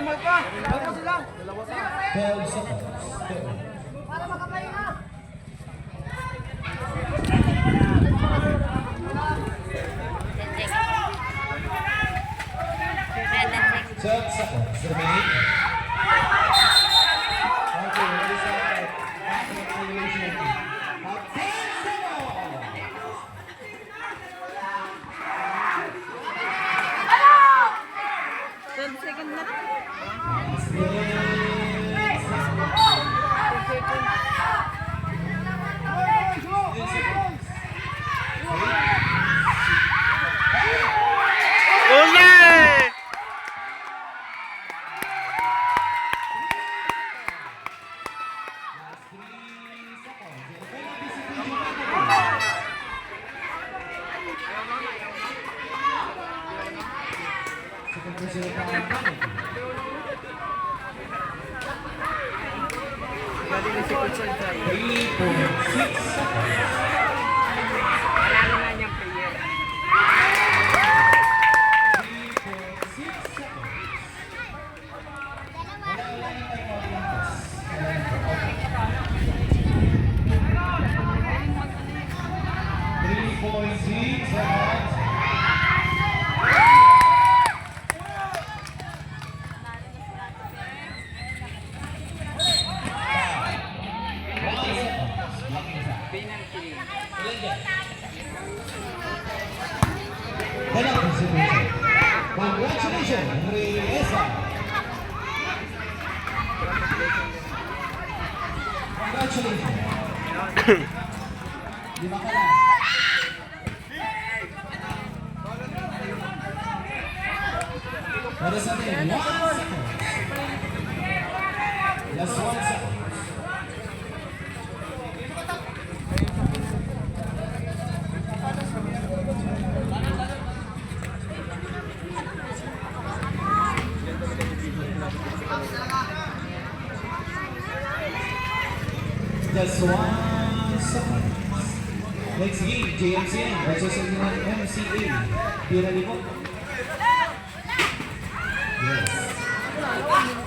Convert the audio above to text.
12 seconds. Para makapahinga. Ten seconds remaining. Okay, ready, set. Acceleration. At 10 seconds. 12 seconds na lang. Congratulations, Reza. Congratulations. Lima ka lang. What is that? 1 second. Just 1 second. Just 1 second. Next game, JMCM versus MCA. Tira ni mo. Yes.